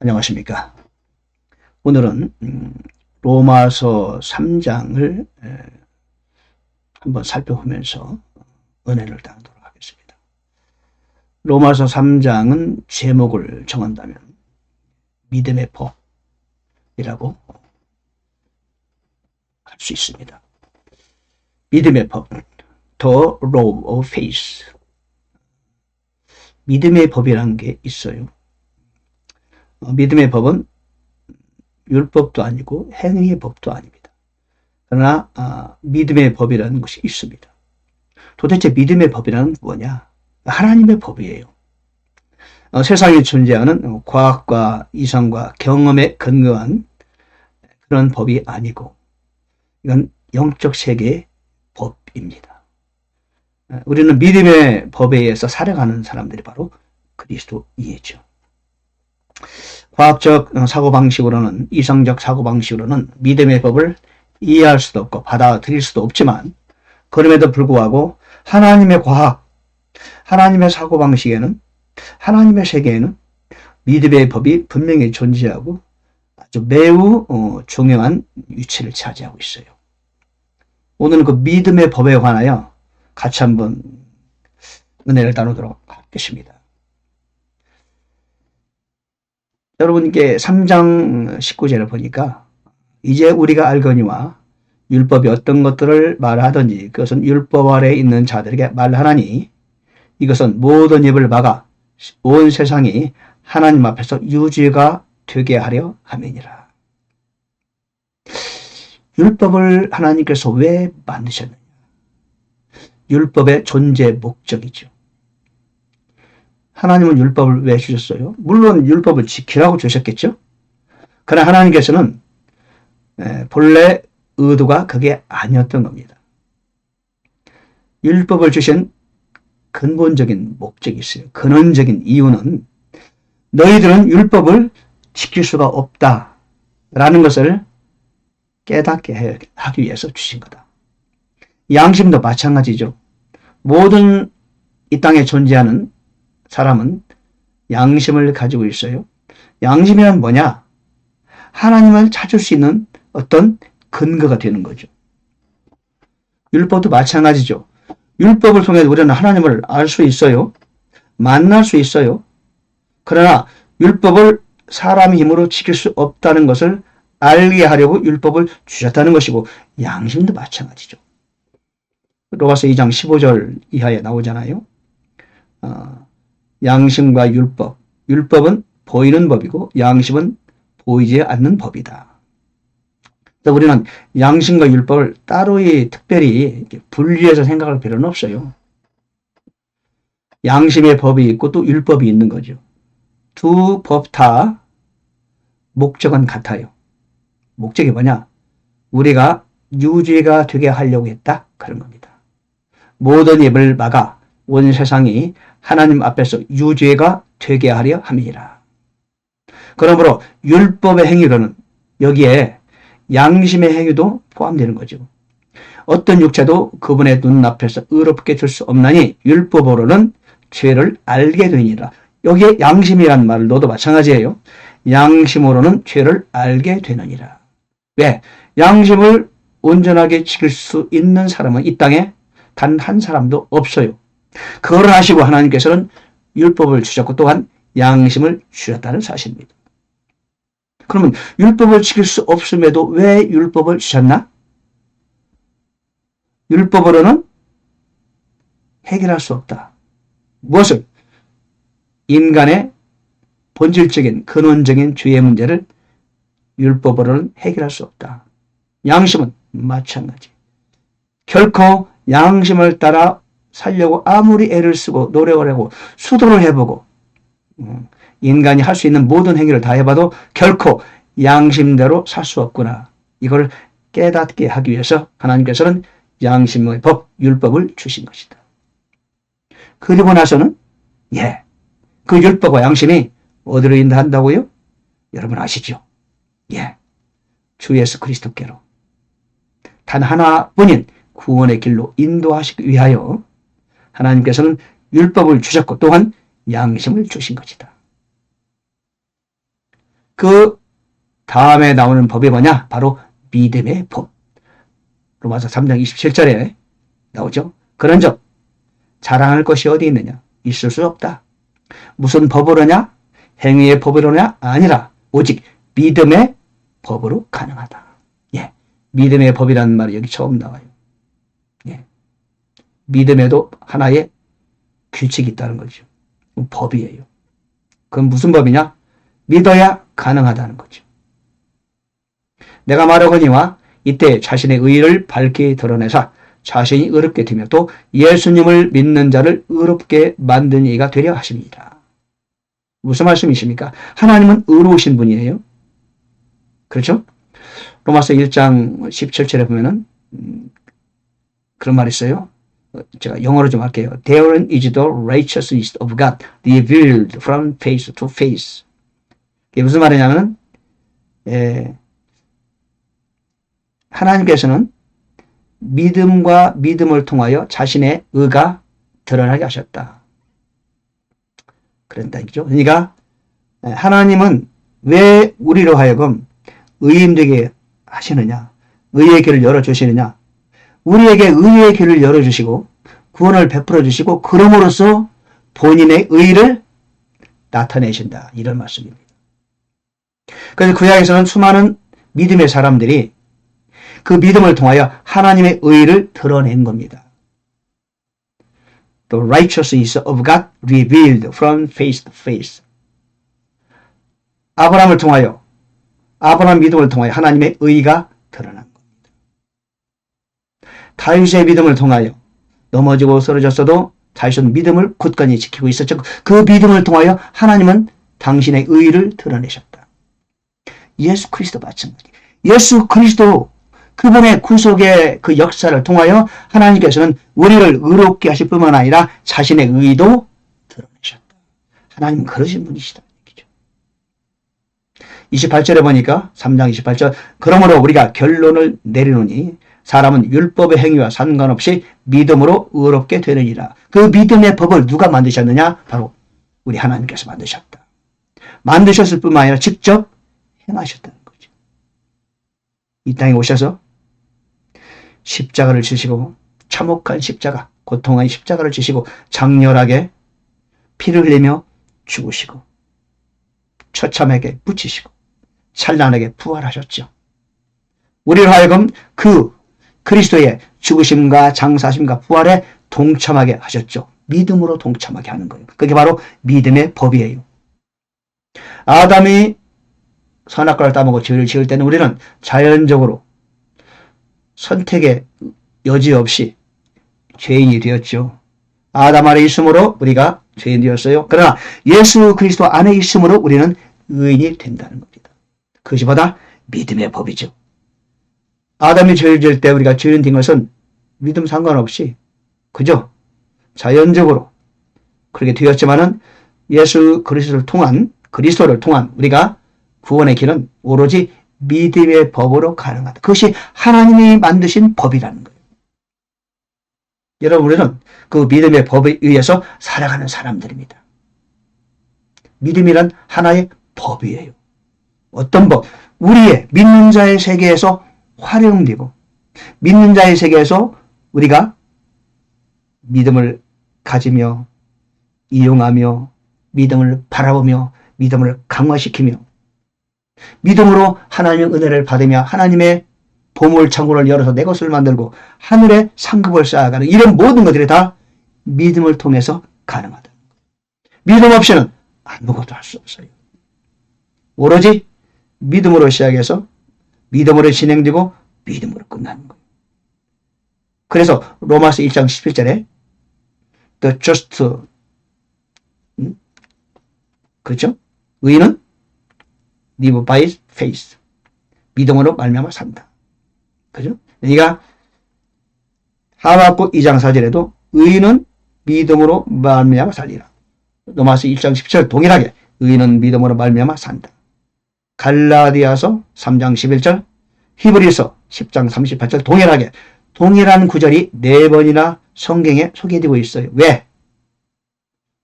안녕하십니까. 오늘은 로마서 3장을 한번 살펴보면서 은혜를 나누도록 하겠습니다. 로마서 3장은 제목을 정한다면 믿음의 법이라고 할 수 있습니다. 믿음의 법, The Law of Faith. 믿음의 법이라는 게 있어요. 믿음의 법은 율법도 아니고 행위의 법도 아닙니다. 그러나 믿음의 법이라는 것이 있습니다. 도대체 믿음의 법이라는 뭐냐? 하나님의 법이에요. 세상에 존재하는 과학과 이성과 경험에 근거한 그런 법이 아니고 이건 영적 세계의 법입니다. 우리는 믿음의 법에 의해서 살아가는 사람들이 바로 그리스도이죠. 과학적 사고방식으로는, 이성적 사고방식으로는 믿음의 법을 이해할 수도 없고 받아들일 수도 없지만, 그럼에도 불구하고 하나님의 과학, 하나님의 사고방식에는, 하나님의 세계에는 믿음의 법이 분명히 존재하고 아주 매우 중요한 위치를 차지하고 있어요. 오늘은 그 믿음의 법에 관하여 같이 한번 은혜를 나누도록 하겠습니다. 여러분께 3장 19절을 보니까 이제 우리가 알거니와 율법이 어떤 것들을 말하든지 그것은 율법 아래에 있는 자들에게 말하나니 이것은 모든 입을 막아 온 세상이 하나님 앞에서 유죄가 되게 하려 함이니라. 율법을 하나님께서 왜 만드셨느냐? 율법의 존재 목적이죠. 하나님은 율법을 왜 주셨어요? 물론 율법을 지키라고 주셨겠죠? 그러나 하나님께서는 본래 의도가 그게 아니었던 겁니다. 율법을 주신 근본적인 목적이 있어요. 근원적인 이유는 너희들은 율법을 지킬 수가 없다라는 것을 깨닫게 하기 위해서 주신 거다. 양심도 마찬가지죠. 모든 이 땅에 존재하는 사람은 양심을 가지고 있어요. 양심이란 뭐냐? 하나님을 찾을 수 있는 어떤 근거가 되는 거죠. 율법도 마찬가지죠. 율법을 통해 우리는 하나님을 알 수 있어요. 만날 수 있어요. 그러나 율법을 사람의 힘으로 지킬 수 없다는 것을 알게 하려고 율법을 주셨다는 것이고, 양심도 마찬가지죠. 로마서 2장 15절 이하에 나오잖아요. 양심과 율법. 율법은 보이는 법이고 양심은 보이지 않는 법이다. 우리는 양심과 율법을 따로 특별히 분리해서 생각할 필요는 없어요. 양심의 법이 있고 또 율법이 있는 거죠. 두 법 다 목적은 같아요. 목적이 뭐냐? 우리가 유죄가 되게 하려고 했다. 그런 겁니다. 모든 입을 막아 온 세상이 하나님 앞에서 유죄가 되게 하려 함이니라. 그러므로 율법의 행위로는 여기에 양심의 행위도 포함되는 거죠. 어떤 육체도 그분의 눈앞에서 의롭게 될 수 없나니 율법으로는 죄를 알게 되니라. 여기에 양심이라는 말을 넣어도 마찬가지예요. 양심으로는 죄를 알게 되느니라. 왜? 양심을 온전하게 지킬 수 있는 사람은 이 땅에 단 한 사람도 없어요. 그걸 하시고 하나님께서는 율법을 주셨고 또한 양심을 주셨다는 사실입니다. 그러면 율법을 지킬 수 없음에도 왜 율법을 주셨나? 율법으로는 해결할 수 없다. 무엇을? 인간의 본질적인 근원적인 죄의 문제를 율법으로는 해결할 수 없다. 양심은 마찬가지. 결코 양심을 따라 살려고 아무리 애를 쓰고 노력을 하고 수도를 해보고 인간이 할 수 있는 모든 행위를 다 해봐도 결코 양심대로 살 수 없구나. 이걸 깨닫게 하기 위해서 하나님께서는 양심의 법, 율법을 주신 것이다. 그리고 나서는 그 율법과 양심이 어디로 인도한다고요? 여러분 아시죠? 주 예수 그리스도께로 단 하나뿐인 구원의 길로 인도하시기 위하여 하나님께서는 율법을 주셨고 또한 양심을 주신 것이다. 그 다음에 나오는 법이 뭐냐? 바로 믿음의 법. 로마서 3장 27절에 나오죠. 그런즉 자랑할 것이 어디 있느냐? 있을 수 없다. 무슨 법으로냐? 행위의 법으로냐? 아니라 오직 믿음의 법으로 가능하다. 예, 믿음의 법이라는 말이 여기 처음 나와요. 예, 믿음에도 하나의 규칙이 있다는 거죠. 법이에요. 그건 무슨 법이냐? 믿어야 가능하다는 거죠. 내가 말하거니와 이때 자신의 의를 밝게 드러내사 자신이 의롭게 되며 또 예수님을 믿는 자를 의롭게 만든 이가 되려 하십니다. 무슨 말씀이십니까? 하나님은 의로우신 분이에요. 그렇죠? 로마서 1장 17절에 보면은 그런 말이 있어요. 제가 영어로 좀 할게요. Therein is the righteousness of God revealed from face to face. 이게 무슨 말이냐면 하나님께서는 믿음과 믿음을 통하여 자신의 의가 드러나게 하셨다. 그런다 이죠. 그러니까 하나님은 왜 우리로 하여금 의인 되게 하시느냐? 의의 길을 열어주시느냐? 우리에게 의의 길을 열어주시고 구원을 베풀어 주시고 그럼으로써 본인의 의를 나타내신다. 이런 말씀입니다. 그래서 구약에서는 수많은 믿음의 사람들이 그 믿음을 통하여 하나님의 의를 드러낸 겁니다. The righteousness of God revealed from face to face. 아브라함을 통하여, 아브라함 믿음을 통하여 하나님의 의가 드러난 겁니다. 다윗의 믿음을 통하여 넘어지고 쓰러졌어도 다윗은 믿음을 굳건히 지키고 있었죠. 그 믿음을 통하여 하나님은 당신의 의를 드러내셨다. 예수 그리스도 마찬가지. 예수 그리스도 그분의 구속의 그 역사를 통하여 하나님께서는 우리를 의롭게 하실 뿐만 아니라 자신의 의도 드러내셨다. 하나님은 그러신 분이시다. 28절에 보니까 3장 28절 그러므로 우리가 결론을 내리노니 사람은 율법의 행위와 상관없이 믿음으로 의롭게 되느니라. 그 믿음의 법을 누가 만드셨느냐? 바로 우리 하나님께서 만드셨다. 만드셨을 뿐만 아니라 직접 행하셨다는 거죠. 이 땅에 오셔서 십자가를 지시고 참혹한 십자가, 고통한 십자가를 지시고 장렬하게 피를 흘리며 죽으시고 처참하게 붙이시고 찬란하게 부활하셨죠. 우리를 하여금 그 그리스도의 죽으심과 장사심과 부활에 동참하게 하셨죠. 믿음으로 동참하게 하는 거예요. 그게 바로 믿음의 법이에요. 아담이 선악과를 따먹고 죄를 지을 때는 우리는 자연적으로 선택의 여지 없이 죄인이 되었죠. 아담 안에 있으므로 우리가 죄인이 되었어요. 그러나 예수 그리스도 안에 있으므로 우리는 의인이 된다는 겁니다. 그것이 바다 믿음의 법이죠. 아담이 죄를 지을 때 우리가 죄인 된 것은 믿음 상관없이 그죠? 자연적으로 그렇게 되었지만은 예수 그리스도를 통한 우리가 구원의 길은 오로지 믿음의 법으로 가능하다. 그것이 하나님이 만드신 법이라는 거예요. 여러분 우리는 그 믿음의 법에 의해서 살아가는 사람들입니다. 믿음이란 하나의 법이에요. 어떤 법? 우리의 믿는 자의 세계에서 활용되고 믿는 자의 세계에서 우리가 믿음을 가지며 이용하며 믿음을 바라보며 믿음을 강화시키며 믿음으로 하나님의 은혜를 받으며 하나님의 보물 창고를 열어서 내 것을 만들고 하늘에 상급을 쌓아가는 이런 모든 것들이 다 믿음을 통해서 가능하다. 믿음 없이는 아무것도 할 수 없어요. 오로지 믿음으로 시작해서 믿음으로 진행되고 믿음으로 끝나는 거예요. 그래서 로마서 1장 17절에 The just 그렇죠? 의인은 live by faith. 믿음으로 말미암아 산다. 그죠? 그러니까 하박국 2장 4절에도 의인은 믿음으로 말미암아 살리라. 로마서 1장 17절 동일하게 의인은 믿음으로 말미암아 산다. 갈라디아서 3장 11절, 히브리서 10장 38절 동일하게 동일한 구절이 4번이나 성경에 소개되고 있어요. 왜?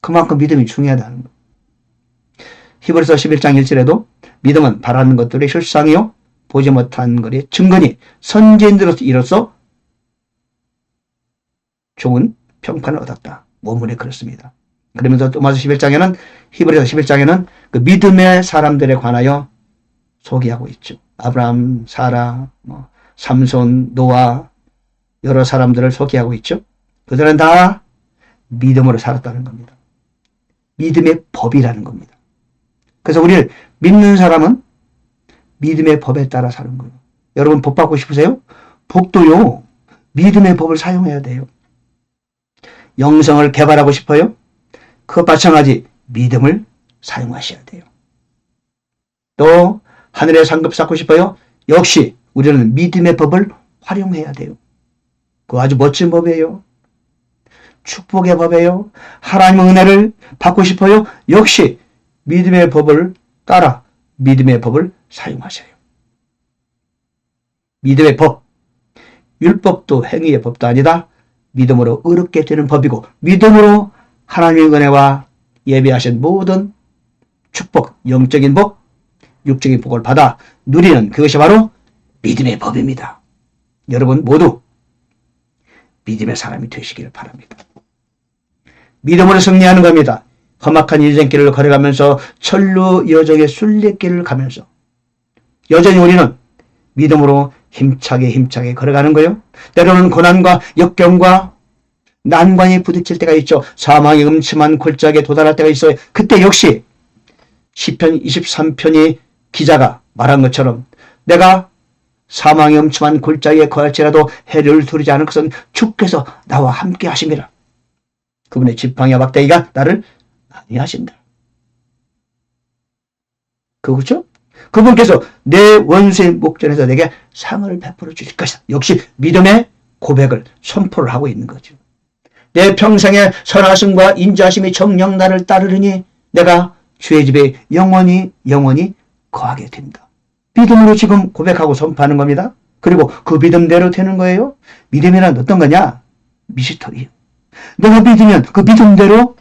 그만큼 믿음이 중요하다는 거예요. 히브리서 11장 1절에도 믿음은 바라는 것들의 실상이요 보지 못한 것의 증거니 선지자들로서 좋은 평판을 얻었다. 원문에 그렇습니다. 그러면서 또마서 11장에는 히브리서 11장에는 그 믿음의 사람들에 관하여 소개하고 있죠. 아브라함, 사라, 삼손, 노아 여러 사람들을 소개하고 있죠. 그들은 다 믿음으로 살았다는 겁니다. 믿음의 법이라는 겁니다. 그래서 우리를 믿는 사람은 믿음의 법에 따라 사는 거예요. 여러분 복 받고 싶으세요? 복도요. 믿음의 법을 사용해야 돼요. 영성을 개발하고 싶어요? 그것 마찬가지 믿음을 사용하셔야 돼요. 또 하늘의 상급 쌓고 싶어요? 역시 우리는 믿음의 법을 활용해야 돼요. 그거 아주 멋진 법이에요. 축복의 법이에요. 하나님의 은혜를 받고 싶어요? 역시 믿음의 법을 따라 믿음의 법을 사용하세요. 믿음의 법, 율법도 행위의 법도 아니다. 믿음으로 의롭게 되는 법이고 믿음으로 하나님의 은혜와 예비하신 모든 축복, 영적인 복, 육적인 복을 받아 누리는 그것이 바로 믿음의 법입니다. 여러분 모두 믿음의 사람이 되시기를 바랍니다. 믿음으로 승리하는 겁니다. 험악한 인생길을 걸어가면서 천루 여정의 순례길을 가면서 여전히 우리는 믿음으로 힘차게 걸어가는 거예요. 때로는 고난과 역경과 난관이 부딪힐 때가 있죠. 사망의 음침한 골짜기에 도달할 때가 있어요. 그때 역시 시편 23편이 기자가 말한 것처럼 내가 사망의 음침한 골짜기에 거할지라도 해를 두르지 않을 것은 주께서 나와 함께 하심이라. 그분의 지팡이와 막대기가 나를 안위하신다. 그렇죠? 그분께서 내 원수의 목전에서 내게 상을 베풀어 주실 것이다. 역시 믿음의 고백을 선포를 하고 있는 거죠. 내 평생의 선하심과 인자하심이 정녕 나를 따르르니 내가 주의 집에 영원히 거하게 된다. 믿음으로 지금 고백하고 선포하는 겁니다. 그리고 그 믿음대로 되는 거예요. 믿음이란 어떤 거냐? 미스터리예요. 내가 믿으면 그 믿음대로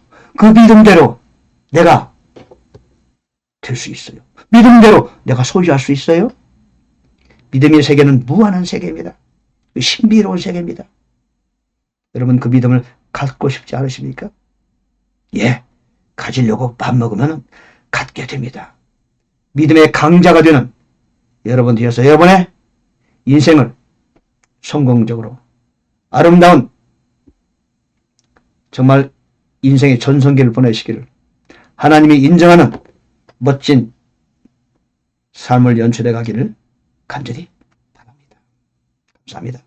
내가 될 수 있어요. 믿음대로 내가 소유할 수 있어요. 믿음의 세계는 무한한 세계입니다. 신비로운 세계입니다. 여러분 그 믿음을 갖고 싶지 않으십니까? 예, 가지려고 밥 먹으면 갖게 됩니다. 믿음의 강자가 되는 여러분 되어서 여러분의 인생을 성공적으로 아름다운 정말 인생의 전성기를 보내시기를 하나님이 인정하는 멋진 삶을 연출해 가기를 간절히 바랍니다. 감사합니다.